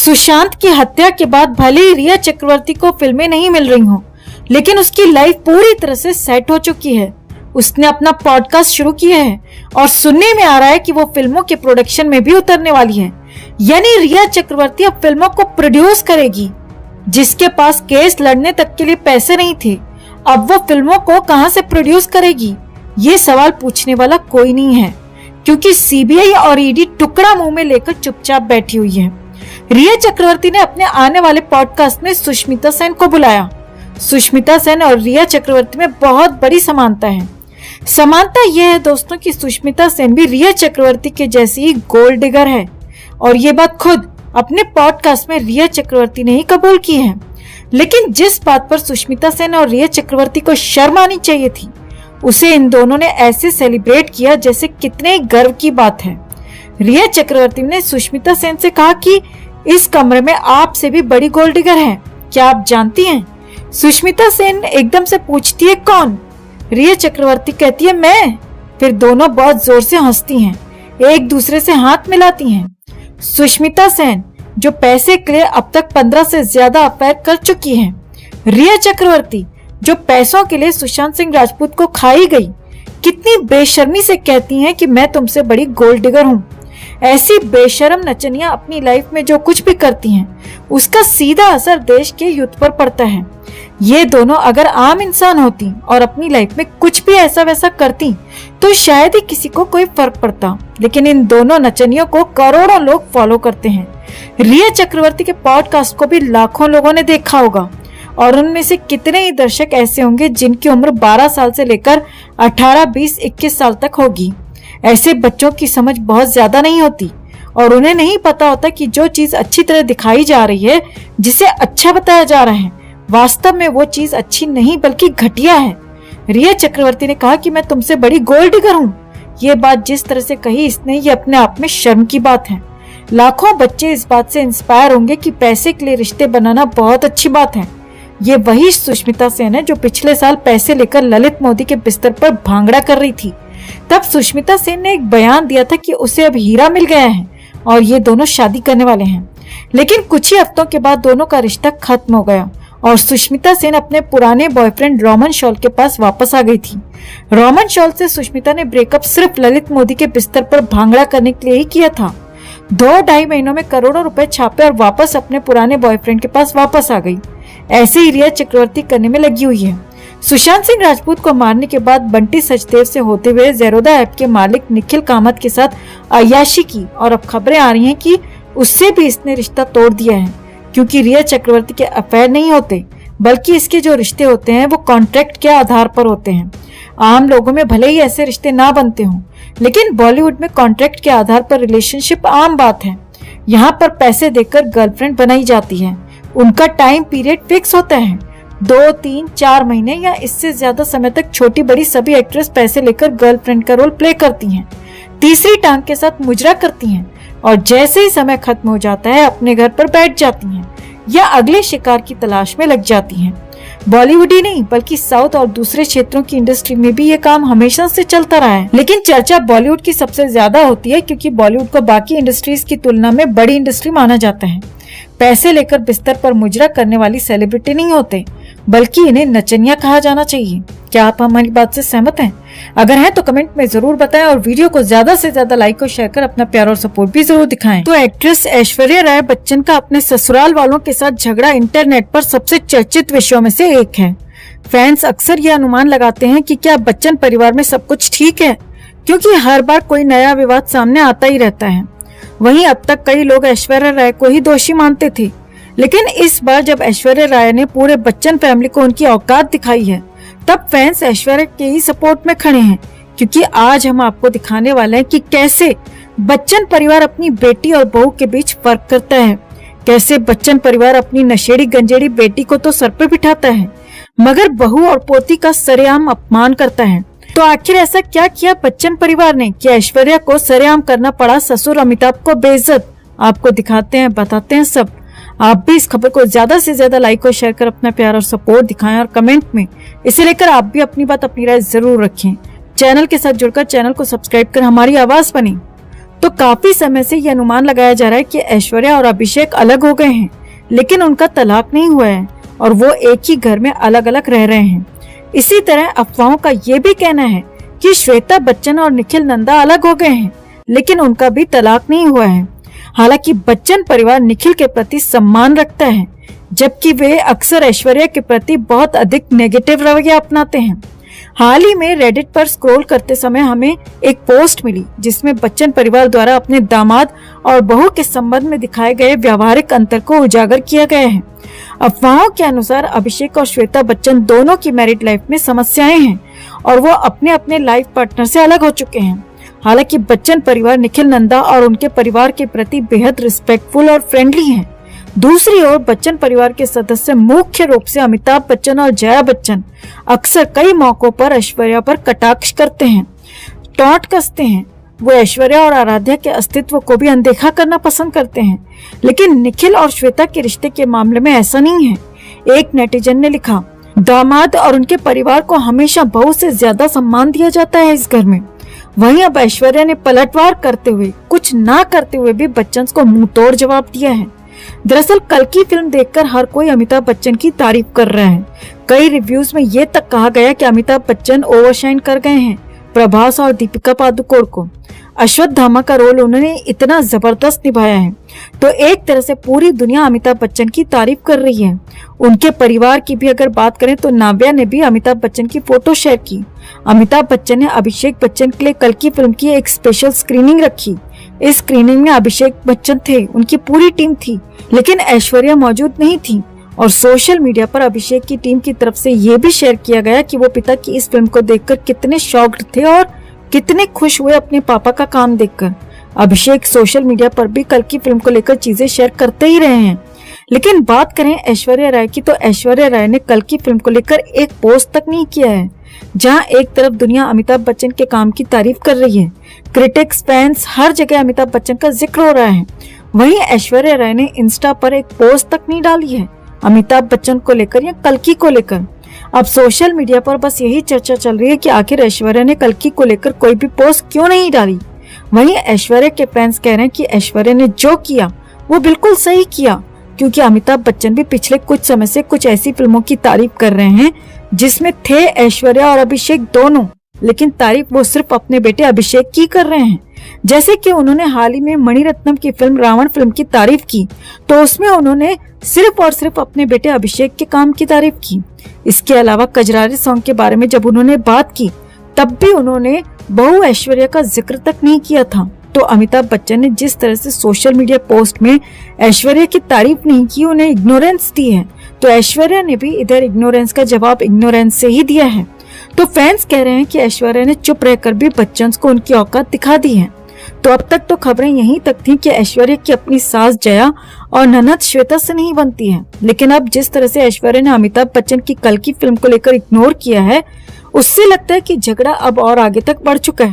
सुशांत की हत्या के बाद भले ही रिया चक्रवर्ती को फिल्में नहीं मिल रही हों, लेकिन उसकी लाइफ पूरी तरह से सेट हो चुकी है। उसने अपना पॉडकास्ट शुरू किया है और सुनने में आ रहा है कि वो फिल्मों के प्रोडक्शन में भी उतरने वाली है। यानी रिया चक्रवर्ती अब फिल्मों को प्रोड्यूस करेगी। जिसके पास केस लड़ने तक के लिए पैसे नहीं थे, अब वो फिल्मों को कहां से प्रोड्यूस करेगी? ये सवाल पूछने वाला कोई नहीं है, क्योंकि सीबीआई और ईडी टुकड़ा मुंह में लेकर चुपचाप बैठी हुई है। रिया चक्रवर्ती ने अपने आने वाले पॉडकास्ट में सुष्मिता सेन को बुलाया। सुष्मिता सेन और रिया चक्रवर्ती में बहुत बड़ी समानता है। समानता यह है दोस्तों कि सुष्मिता सेन भी रिया चक्रवर्ती के जैसी ही गोल्ड डिगर है, और ये बात खुद अपने पॉडकास्ट में रिया चक्रवर्ती ने ही कबूल की है। लेकिन जिस बात पर सुष्मिता सेन और रिया चक्रवर्ती को शर्म आनी चाहिए थी, उसे इन दोनों ने ऐसे सेलिब्रेट किया जैसे कितने गर्व की बात है। रिया चक्रवर्ती ने सुष्मिता सेन से कहा कि इस कमरे में आपसे भी बड़ी गोल्ड डिगर है, क्या आप जानती हैं? सुष्मिता सेन एकदम से पूछती है, कौन? रिया चक्रवर्ती कहती है, मैं। फिर दोनों बहुत जोर से हंसती हैं, एक दूसरे से हाथ मिलाती हैं। सुष्मिता सेन जो पैसे के लिए अब तक 15 से ज्यादा अफेयर कर चुकी है, रिया चक्रवर्ती जो पैसों के लिए सुशांत सिंह राजपूत को खाई गई, कितनी बेशर्मी से कहती हैं कि मैं तुमसे बड़ी गोल्ड डिगर हूँ। ऐसी बेशर्म नचनियां अपनी लाइफ में जो कुछ भी करती हैं, उसका सीधा असर देश के यूथ पर पड़ता है। ये दोनों अगर आम इंसान होती और अपनी लाइफ में कुछ भी ऐसा वैसा करती तो शायद ही किसी को कोई फर्क पड़ता, लेकिन इन दोनों नचनियों को करोड़ों लोग फॉलो करते हैं। रिया चक्रवर्ती के पॉडकास्ट को भी लाखों लोगों ने देखा होगा, और उनमें से कितने ही दर्शक ऐसे होंगे जिनकी उम्र 12 साल से लेकर 18, 20, 21 साल तक होगी। ऐसे बच्चों की समझ बहुत ज्यादा नहीं होती और उन्हें नहीं पता होता कि जो चीज अच्छी तरह दिखाई जा रही है, जिसे अच्छा बताया जा रहा है, वास्तव में वो चीज अच्छी नहीं बल्कि घटिया है। रिया चक्रवर्ती ने कहा कि मैं तुमसे बड़ी गोल्ड डिगर हूँ। ये बात जिस तरह से कही इसने, ये अपने आप में शर्म की बात है। लाखों बच्चे इस बात से इंस्पायर होंगे कि पैसे के लिए रिश्ते बनाना बहुत अच्छी बात है। ये वही सुष्मिता सेन है जो पिछले साल पैसे लेकर ललित मोदी के बिस्तर पर भांगड़ा कर रही थी। तब सुष्मिता सेन ने एक बयान दिया था कि उसे अब हीरा मिल गया है और ये दोनों शादी करने वाले हैं। लेकिन कुछ ही हफ्तों के बाद दोनों का रिश्ता खत्म हो गया और सुष्मिता सेन अपने पुराने बॉयफ्रेंड रोमन शॉल के पास वापस आ गई थी। रोमन शॉल से सुष्मिता ने ब्रेकअप सिर्फ ललित मोदी के बिस्तर पर भांगड़ा करने के लिए ही किया था। 2-2.5 महीनों में करोड़ों रुपए छापे और वापस अपने पुराने बॉयफ्रेंड के पास वापस आ गई। ऐसे ही रिया चक्रवर्ती करने में लगी हुई है। सुशांत सिंह राजपूत को मारने के बाद बंटी सचदेव से होते हुए ज़ेरोधा ऐप के मालिक निखिल कामत के साथ अय्याशी की, और अब खबरें आ रही हैं कि उससे भी इसने रिश्ता तोड़ दिया है, क्योंकि रिया चक्रवर्ती के अफेयर नहीं होते, बल्कि इसके जो रिश्ते होते हैं वो कॉन्ट्रैक्ट के आधार पर होते हैं। आम लोगों में भले ही ऐसे रिश्ते ना बनते हों, लेकिन बॉलीवुड में कॉन्ट्रैक्ट के आधार पर रिलेशनशिप आम बात है। यहाँ पर पैसे देकर गर्लफ्रेंड बनाई जाती है। उनका टाइम पीरियड फिक्स होता है, 2, 3, 4 महीने या इससे ज्यादा समय तक छोटी बड़ी सभी एक्ट्रेस पैसे लेकर गर्लफ्रेंड का रोल प्ले करती हैं, तीसरी टांग के साथ मुजरा करती हैं, और जैसे ही समय खत्म हो जाता है अपने घर पर बैठ जाती हैं या अगले शिकार की तलाश में लग जाती हैं। बॉलीवुड ही नहीं बल्कि साउथ और दूसरे क्षेत्रों की इंडस्ट्री में भी ये काम हमेशा से चलता रहा है। लेकिन चर्चा बॉलीवुड की सबसे ज्यादा होती है, क्योंकि बॉलीवुड को बाकी इंडस्ट्रीज की तुलना में बड़ी इंडस्ट्री माना जाता है। पैसे लेकर बिस्तर पर मुजरा करने वाली सेलिब्रिटी नहीं होते, बल्कि इन्हें नचनिया कहा जाना चाहिए। क्या आप हमारी बात से सहमत हैं? अगर हैं तो कमेंट में जरूर बताएं, और वीडियो को ज्यादा से ज्यादा लाइक और शेयर कर अपना प्यार और सपोर्ट भी जरूर दिखाएं। तो एक्ट्रेस ऐश्वर्या राय बच्चन का अपने ससुराल वालों के साथ झगड़ा इंटरनेट पर सबसे चर्चित विषयों में से एक है। फैंस अक्सर ये अनुमान लगाते हैं कि क्या बच्चन परिवार में सब कुछ ठीक है, क्योंकि हर बार कोई नया विवाद सामने आता ही रहता है। वहीं अब तक कई लोग ऐश्वर्या राय को ही दोषी मानते थे, लेकिन इस बार जब ऐश्वर्या राय ने पूरे बच्चन फैमिली को उनकी औकात दिखाई है, तब फैंस ऐश्वर्या के ही सपोर्ट में खड़े हैं। क्योंकि आज हम आपको दिखाने वाले हैं कि कैसे बच्चन परिवार अपनी बेटी और बहू के बीच फर्क करता है, कैसे बच्चन परिवार अपनी नशेड़ी गंजेड़ी बेटी को तो सर पर बिठाता है, मगर बहू और पोती का सरेआम अपमान करता है। तो आखिर ऐसा क्या किया बच्चन परिवार ने कि ऐश्वर्या को सरेआम करना पड़ा ससुर अमिताभ को बेइज्जत? आपको दिखाते हैं, बताते हैं सब। आप भी इस खबर को ज्यादा से ज्यादा लाइक और शेयर कर अपना प्यार और सपोर्ट दिखाएं, और कमेंट में इसे लेकर आप भी अपनी बात, अपनी राय जरूर रखें। चैनल के साथ जुड़कर चैनल को सब्सक्राइब कर हमारी आवाज बने। तो काफी समय से ये अनुमान लगाया जा रहा है कि ऐश्वर्या और अभिषेक अलग हो गए हैं, लेकिन उनका तलाक नहीं हुआ है और वो एक ही घर में अलग अलग रह रहे हैं। इसी तरह अफवाहों का ये भी कहना है कि श्वेता बच्चन और निखिल नंदा अलग हो गए हैं, लेकिन उनका भी तलाक नहीं हुआ है। हालांकि बच्चन परिवार निखिल के प्रति सम्मान रखता है, जबकि वे अक्सर ऐश्वर्या के प्रति बहुत अधिक नेगेटिव रवैया अपनाते हैं। हाल ही में रेडिट पर स्क्रॉल करते समय हमें एक पोस्ट मिली जिसमें बच्चन परिवार द्वारा अपने दामाद और बहू के संबंध में दिखाए गए व्यावहारिक अंतर को उजागर किया गया है। अफवाहों के अनुसार अभिषेक और श्वेता बच्चन दोनों की मैरिड लाइफ में समस्याएं हैं और वो अपने अपने लाइफ पार्टनर से अलग हो चुके हैं। हालांकि बच्चन परिवार निखिल नंदा और उनके परिवार के प्रति बेहद रिस्पेक्टफुल और फ्रेंडली हैं। दूसरी ओर बच्चन परिवार के सदस्य मुख्य रूप से अमिताभ बच्चन और जया बच्चन अक्सर कई मौकों पर ऐश्वर्या पर कटाक्ष करते हैं, टॉन्ट कसते हैं। वो ऐश्वर्या और आराध्या के अस्तित्व को भी अनदेखा करना पसंद करते हैं, लेकिन निखिल और श्वेता के रिश्ते के मामले में ऐसा नहीं है। एक नेटिजन ने लिखा, दामाद और उनके परिवार को हमेशा बहू से ज्यादा सम्मान दिया जाता है इस घर में। वहीं अब ऐश्वर्या ने पलटवार करते हुए, कुछ ना करते हुए भी बच्चन को मुंह तोड़ जवाब दिया है। दरअसल कल की फिल्म देखकर हर कोई अमिताभ बच्चन की तारीफ कर रहा है। कई रिव्यूज में ये तक कहा गया कि अमिताभ बच्चन ओवरशाइन कर गए हैं प्रभास और दीपिका पादुकोण को। अश्वत्थामा का रोल उन्होंने इतना जबरदस्त निभाया है, तो एक तरह से पूरी दुनिया अमिताभ बच्चन की तारीफ कर रही है। उनके परिवार की भी अगर बात करें तो नाव्या ने भी अमिताभ बच्चन की फोटो शेयर की। अमिताभ बच्चन ने अभिषेक बच्चन के लिए कल की फिल्म की एक स्पेशल स्क्रीनिंग रखी। इस स्क्रीनिंग में अभिषेक बच्चन थे, उनकी पूरी टीम थी, लेकिन ऐश्वर्या मौजूद नहीं थी। और सोशल मीडिया पर अभिषेक की टीम की तरफ से ये भी शेयर किया गया कि वो पिता की इस फिल्म को देखकर कितने शॉक्ड थे और कितने खुश हुए अपने पापा का काम देखकर। अभिषेक सोशल मीडिया पर भी कल की फिल्म को लेकर चीजें शेयर करते ही रहे हैं। लेकिन बात करें ऐश्वर्या राय की, तो ऐश्वर्या राय ने कल की फिल्म को लेकर एक पोस्ट तक नहीं किया है। जहां एक तरफ दुनिया अमिताभ बच्चन के काम की तारीफ कर रही है, क्रिटिक्स, फैंस, हर जगह अमिताभ बच्चन का जिक्र हो रहा है, वहीं ऐश्वर्या राय ने इंस्टा पर एक पोस्ट तक नहीं डाली है अमिताभ बच्चन को लेकर या कल्कि को लेकर। अब सोशल मीडिया पर बस यही चर्चा चल रही है कि आखिर ऐश्वर्या ने कल्कि को लेकर कोई भी पोस्ट क्यों नहीं डाली। वहीं ऐश्वर्या के फैंस कह रहे हैं कि ऐश्वर्या ने जो किया वो बिल्कुल सही किया, क्योंकि अमिताभ बच्चन भी पिछले कुछ समय से कुछ ऐसी फिल्मों की तारीफ कर रहे हैं जिसमें थे ऐश्वर्या और अभिषेक दोनों, लेकिन तारीफ वो सिर्फ अपने बेटे अभिषेक की कर रहे हैं। जैसे कि उन्होंने हाल ही में मणिरत्नम की फिल्म रावण फिल्म की तारीफ की, तो उसमें उन्होंने सिर्फ और सिर्फ अपने बेटे अभिषेक के काम की तारीफ की। इसके अलावा कजरारे सॉन्ग के बारे में जब उन्होंने बात की, तब भी उन्होंने बहू ऐश्वर्या का जिक्र तक नहीं किया था। तो अमिताभ बच्चन ने जिस तरह से सोशल मीडिया पोस्ट में ऐश्वर्या की तारीफ नहीं की, उन्हें इग्नोरेंस दी है, तो ऐश्वर्या ने भी इधर इग्नोरेंस का जवाब इग्नोरेंस से ही दिया है। तो फैंस कह रहे हैं कि ऐश्वर्या ने चुप रहकर भी बच्चन को उनकी औकात दिखा दी है। तो अब तक तो खबरें यहीं तक थी कि ऐश्वर्या की अपनी सास जया और ननद श्वेता से नहीं बनती है, लेकिन अब जिस तरह से ऐश्वर्या ने अमिताभ बच्चन की कल की फिल्म को लेकर इग्नोर किया है, उससे लगता है कि झगड़ा अब और आगे तक बढ़ चुका है।